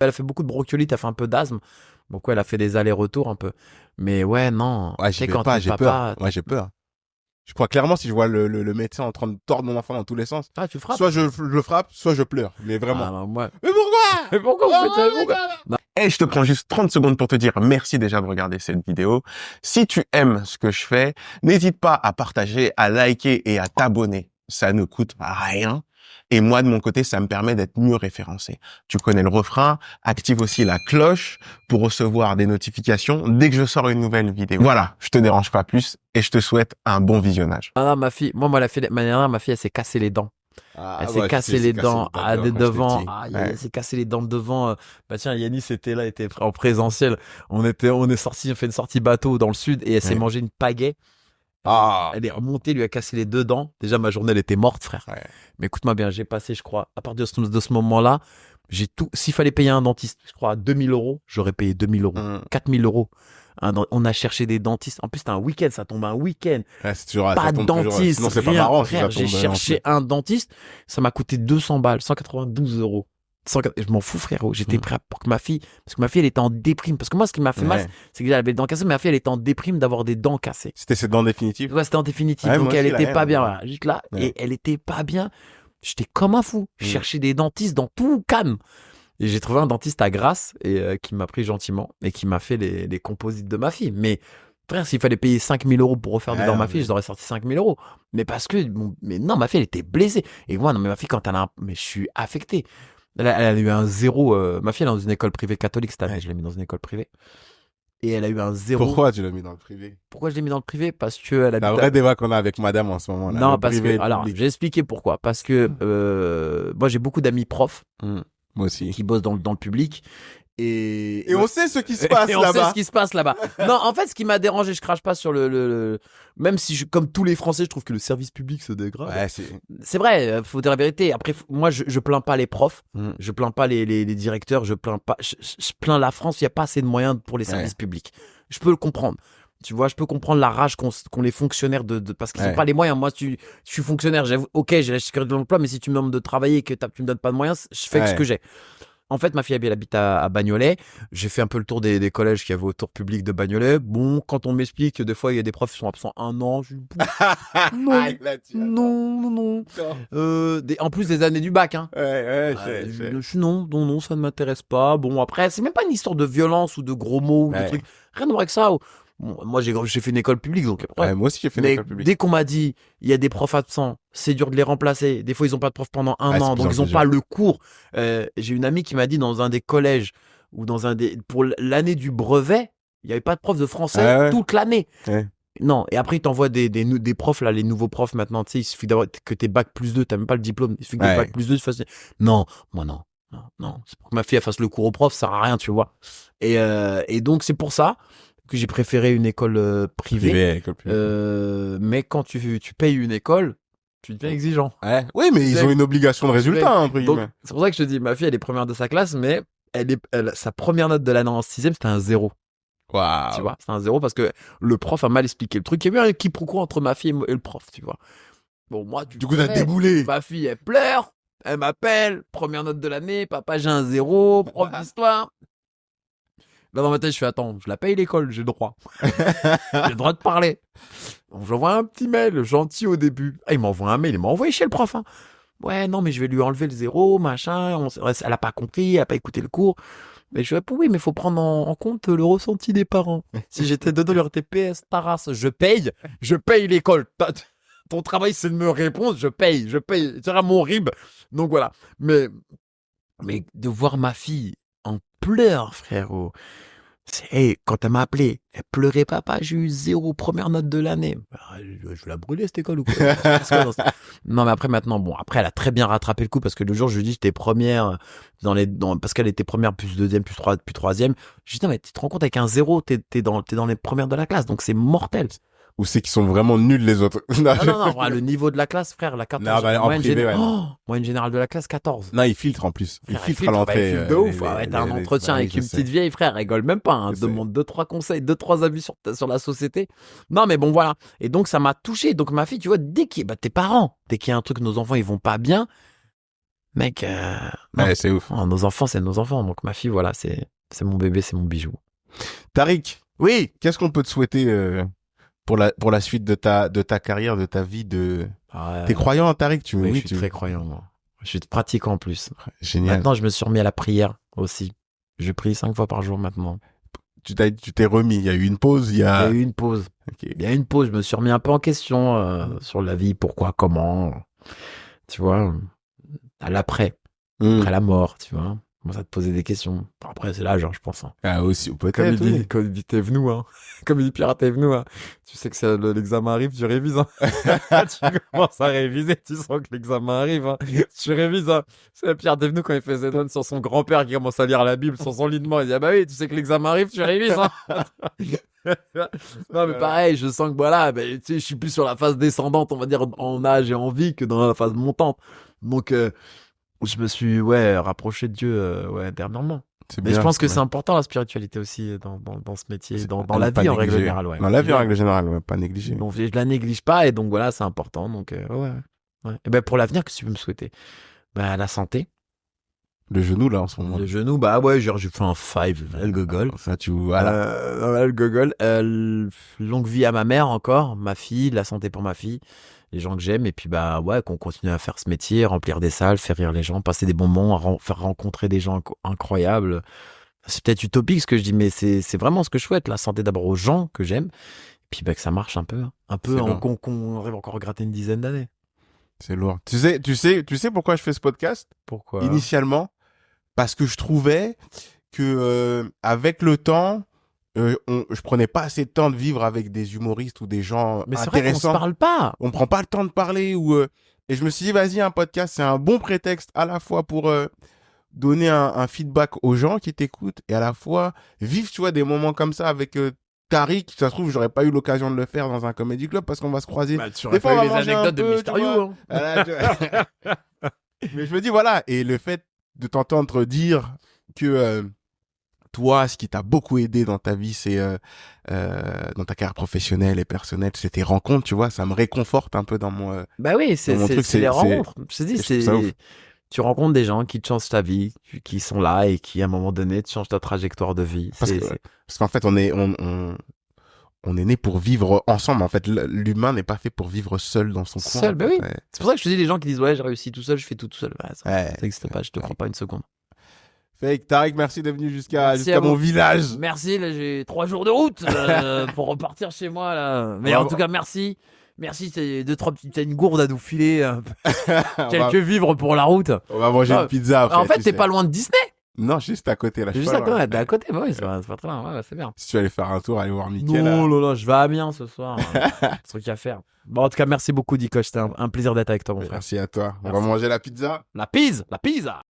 Elle a fait beaucoup de bronchiolite, elle a fait un peu d'asthme. Donc, ouais, elle a fait des allers-retours un peu. Mais ouais, non. Ouais, Tu j'y sais, vais quand pas, t'es j'ai peur. papa, Ouais, j'ai peur. Je crois clairement, si je vois le médecin en train de tordre mon enfant dans tous les sens, tu frappes. soit je le frappe, soit je pleure. Mais vraiment. Ah, bah, moi. Mais pourquoi? Mais pourquoi vous faites ça? Pourquoi? Non. Et je te prends juste 30 secondes pour te dire merci déjà de regarder cette vidéo. Si tu aimes ce que je fais, n'hésite pas à partager, à liker et à t'abonner. Ça ne coûte rien. Et moi, de mon côté, ça me permet d'être mieux référencé. Tu connais le refrain. Active aussi la cloche pour recevoir des notifications dès que je sors une nouvelle vidéo. Voilà, je te dérange pas plus et je te souhaite un bon visionnage. Ah non, ma fille, moi, ma dernière, ma fille, elle s'est cassé les dents. Ah, Elle s'est ouais, cassé les dents quand de j'étais devant. petit. Aïe, Ouais. elle s'est cassé les dents de devant. Bah tiens, Yanis était là, était en présentiel. On est sorti, on fait une sortie bateau dans le sud et elle s'est Ouais. mangé une pagaie. Ah. Elle est remontée, lui a cassé les deux dents. Déjà, ma journée, elle était morte, frère. Ouais. Mais écoute-moi bien, j'ai passé, je crois, à partir de ce moment-là, j'ai tout. S'il fallait payer un dentiste, je crois, à 2000 euros, j'aurais payé 2000 euros, 4000 euros. On a cherché des dentistes. En plus, c'était un week-end, ça tombe un week-end. Ouais, c'est toujours, Pas ça de tombe toujours. dentiste, Sinon, c'est pas rien, marrant si frère. ça J'ai tombe en cherché un dentiste, ça m'a coûté 200 balles, 192 euros. Je m'en fous, frérot. J'étais prêt pour que ma fille, parce que ma fille, elle était en déprime. Parce que moi, ce qui m'a fait mal, Ouais. c'est que j'avais les dents cassées, mais ma fille, elle était en déprime d'avoir des dents cassées. C'était ses dents définitives. Ouais, c'était en définitive. Ouais, donc, moi elle aussi, la était haine, pas bien, ouais. voilà, juste là. Ouais. Et elle était pas bien. J'étais comme un fou. Je cherchais des dentistes dans tout Cannes. Et j'ai trouvé un dentiste à Grasse et qui m'a pris gentiment et qui m'a fait les composites de ma fille. Mais frère, s'il fallait payer 5000 euros pour refaire des Ouais, dents à ma mais- fille, j'aurais sorti 5000 euros. Mais parce que, mais non, ma fille, elle était blessée. Et moi, non, mais ma fille, quand elle a mais je suis affecté. Elle a eu un zéro. Ma fille, elle est dans une école privée catholique cette année. Ouais. Je l'ai mis dans une école privée. Et elle a eu un zéro. Pourquoi tu l'as mis dans le privé? Pourquoi je l'ai mis dans le privé? Parce que elle C'est un habite vrai débat qu'on a avec madame en ce moment. Là. non, Le parce privé et que, le alors, public. j'ai expliqué pourquoi. Parce que moi, j'ai beaucoup d'amis profs Moi aussi. qui bossent dans le public. Et on sait ce qui se passe et on sait là-bas. ce qui se passe là-bas. Non, en fait, ce qui m'a dérangé, je crache pas sur même si, comme tous les Français, je trouve que le service public se dégrade. Ouais, c'est. C'est vrai, faut dire la vérité. Après, moi, je plains pas les profs, Mm. je plains pas les directeurs, je plains pas, je plains la France. Il y a pas assez de moyens pour les services publics. Je peux le comprendre. Tu vois, je peux comprendre la rage qu'ont les fonctionnaires parce qu'ils n'ont Ouais. pas les moyens. Moi, je suis fonctionnaire, j'avoue, ok, j'ai la sécurité de l'emploi, mais si tu me demandes de travailler et que tu me donnes pas de moyens, je fais que ce Ouais. que j'ai. En fait, ma fille, elle habite à Bagnolet. J'ai fait un peu le tour des collèges qu'il y avait autour public de Bagnolet. Bon, quand on m'explique que des fois, il y a des profs qui sont absents un an, je dis, non, Ah, il a dit, attends. non. D'accord. En plus des années du bac, hein. Ouais, Non, ça ne m'intéresse pas. Bon, après, c'est même pas une histoire de violence ou de gros mots ou de Ouais. trucs. Rien à voir avec ça. Bon, moi, j'ai fait une école publique, donc après. Ouais, moi aussi, j'ai fait Mais l'école publique. dès qu'on m'a dit, il y a des profs absents, c'est dur de les remplacer. Des fois, ils ont pas de prof pendant un Ouais, c'est an, plus donc en ils ont plus pas dur. le cours. J'ai une amie qui m'a dit dans un des collèges ou pour l'année du brevet, il y avait pas de prof de français Ah ouais. toute l'année. Ouais. Non, et après, ils t'envoient des profs, là, les nouveaux profs maintenant, tu sais, il suffit que t'aies bac plus 2, t'as même pas le diplôme, il suffit que t'aies Ouais. bac plus 2, tu fasses. Non, moi non. C'est pour que ma fille elle fasse le cours au prof, ça sert à rien, tu vois. Et donc, c'est pour ça que j'ai préféré une école privée. Privé, école publique. Mais quand tu payes une école, tu deviens exigeant. Ouais. Oui, mais ils ont une obligation de résultat, entre Donc, guillemets. c'est pour ça que je te dis, ma fille, elle est première de sa classe, mais sa première note de l'année en 6ème, c'était un 0. Waouh. Tu vois, c'est un 0 parce que le prof a mal expliqué le truc. Il y a eu un quiproquo entre ma fille et le prof, tu vois. Bon, moi, Du coup, t'as déboulé. ma fille, elle pleure, elle m'appelle, première note de l'année, papa, j'ai un 0, prof d'histoire. Là, dans ma tête, je fais, attends, je la paye l'école, j'ai le droit. J'ai le droit de parler. Donc, j'envoie un petit mail, gentil au début. Ah, il m'envoie un mail, il m'a envoyé chez le prof. Hein. Ouais, non, mais je vais lui enlever le 0, machin. Elle a pas compris, elle a pas écouté le cours. Mais je réponds, oui, mais il faut prendre en compte le ressenti des parents. Si j'étais dedans, il y aurait été PS, ta race, je paye l'école. Ton travail, c'est de me répondre, je paye. Tu seras mon RIB. Donc voilà. Mais de voir ma fille en pleurs, frérot. Quand elle m'a appelé, elle pleurait, papa, j'ai eu 0, première note de l'année. Je vais la brûler, cette école ou quoi? Non, mais après, maintenant, après, elle a très bien rattrapé le coup parce que le jour, je lui dis, j'étais première parce qu'elle était première, plus deuxième, plus troisième. Je lui dis, non, mais tu te rends compte, avec un 0, t'es dans les premières de la classe, donc c'est mortel. Ou c'est qu'ils sont vraiment nuls, les autres. Non, le niveau de la classe, frère, la 14. Non, bah, en privé, ouais. Moyenne générale de la classe, 14. Non, ils filtrent en plus. Ils Frère, filtrent à l'entrée. Il filtre de ouf. T'as un entretien avec une petite vieille, frère. Rigole même pas. Hein. Demande 2-3 conseils, 2-3 avis sur la société. Non, mais bon, voilà. Et donc, ça m'a touché. Donc, ma fille, tu vois, tes parents, dès qu'il y a un truc, nos enfants, ils vont pas bien. Mec, non. Ouais, c'est ouf. Oh, nos enfants, c'est nos enfants. Donc ma fille, voilà, c'est mon bébé, c'est mon bijou. Tariq, Oui. qu'est-ce qu'on peut te souhaiter pour la suite de ta carrière, de ta vie de... T'es croyant, Tariq? Oui, je suis très croyant, moi. Je suis pratiquant en plus. Génial. Maintenant, je me suis remis à la prière aussi. Je prie 5 fois par jour maintenant. Tu t'es remis. Il y a eu une pause. Il y Il y a a eu une pause. Ok. Il y a eu une pause. Je me suis remis un peu en question sur la vie, pourquoi, comment. Tu vois, à l'après, après la mort, tu vois. Commence à te poser des questions. Après, c'est l'âge, je pense. Ah, aussi, peut-être. Comme il dit Thévenoud, hein. Comme il dit Pierre Thévenoud, hein. Tu sais que l'examen arrive, tu révises. Hein. Tu commences à réviser, tu sens que l'examen arrive. Hein. Tu révises. Hein. C'est Pierre Thévenoud quand il fait ses donnes sur son grand-père qui commence à lire la Bible sur son lit de mort. Il dit, ah bah oui, tu sais que l'examen arrive, tu révises. Hein. Non, mais pareil, je sens que voilà, tu sais, je suis plus sur la phase descendante, on va dire, en âge et en vie que dans la phase montante. Donc, je me suis rapproché de Dieu dernièrement. Mais je pense que c'est important la spiritualité aussi dans ce métier, dans la vie en règle générale. Ouais. Dans la vie en règle générale, ouais, pas négligé. Donc je la néglige pas et donc voilà, c'est important. Donc ouais. Et ben pour l'avenir, qu'est-ce que tu peux me souhaiter? Ben la santé. Le genou là en ce moment. Le genou, bah ouais, genre j'ai fait un 5, le gogol. Ça tu voilà. Le gogol. Longue vie à ma mère encore, ma fille, la santé pour ma fille. Les gens que j'aime, et puis bah ouais, qu'on continue à faire ce métier, remplir des salles, faire rire les gens, passer des bons moments, faire rencontrer des gens incroyables. C'est peut-être utopique ce que je dis, mais c'est vraiment ce que je souhaite, la santé d'abord aux gens que j'aime, et puis bah que ça marche un peu qu'on arrive encore à gratter une dizaine d'années. C'est lourd. Tu sais pourquoi je fais ce podcast? Pourquoi? Initialement, parce que je trouvais que avec le temps, je prenais pas assez de temps de vivre avec des humoristes ou des gens mais c'est vrai qu'on intéressants. se parle pas. On prend pas le temps de parler et je me suis dit vas-y, un podcast c'est un bon prétexte à la fois pour donner un feedback aux gens qui t'écoutent et à la fois vivre tu vois des moments comme ça avec Tariq. Ça se trouve j'aurais pas eu l'occasion de le faire dans un comedy club parce qu'on va se croiser. Bah, tu aurais fois, pas on eu va les manger un anecdotes de peu, Mister tu You. vois. Hein. Mais je me dis voilà, et le fait de t'entendre dire que toi, ce qui t'a beaucoup aidé dans ta vie, c'est dans ta carrière professionnelle et personnelle, c'est tes rencontres, tu vois. Ça me réconforte un peu dans mon. Bah oui, c'est les rencontres. Je te dis, tu rencontres des gens qui te changent ta vie, qui sont là et qui à un moment donné te changent ta trajectoire de vie. Parce qu'en fait, on est né pour vivre ensemble. En fait, l'humain n'est pas fait pour vivre seul dans son coin. Seul, bah oui. Ouais. C'est pour ça que je te dis les gens qui disent ouais, j'ai réussi tout seul, je fais tout seul. Bah, ça n'existe pas, je te crois pas une seconde. Fake, Tariq, merci d'être venu jusqu'à vous. mon village. Merci, là j'ai 3 jours de route pour repartir chez moi là. Mais en tout cas, merci. Merci, t'as une gourde à nous filer, quelques vivres pour la route. On va manger une pizza après. En fait, t'es pas loin de Disney. Non, juste à côté là. Juste à côté, t'es à côté, bah oui, c'est pas très loin, ouais, c'est bien. Si tu veux aller faire un tour, aller voir Mickaël. Non, je vais à Amiens ce soir. Truc à faire. Bon, en tout cas, merci beaucoup, Dikoch. C'était un plaisir d'être avec toi, mon frère. Merci à toi. Merci. On va manger la pizza. La pizza.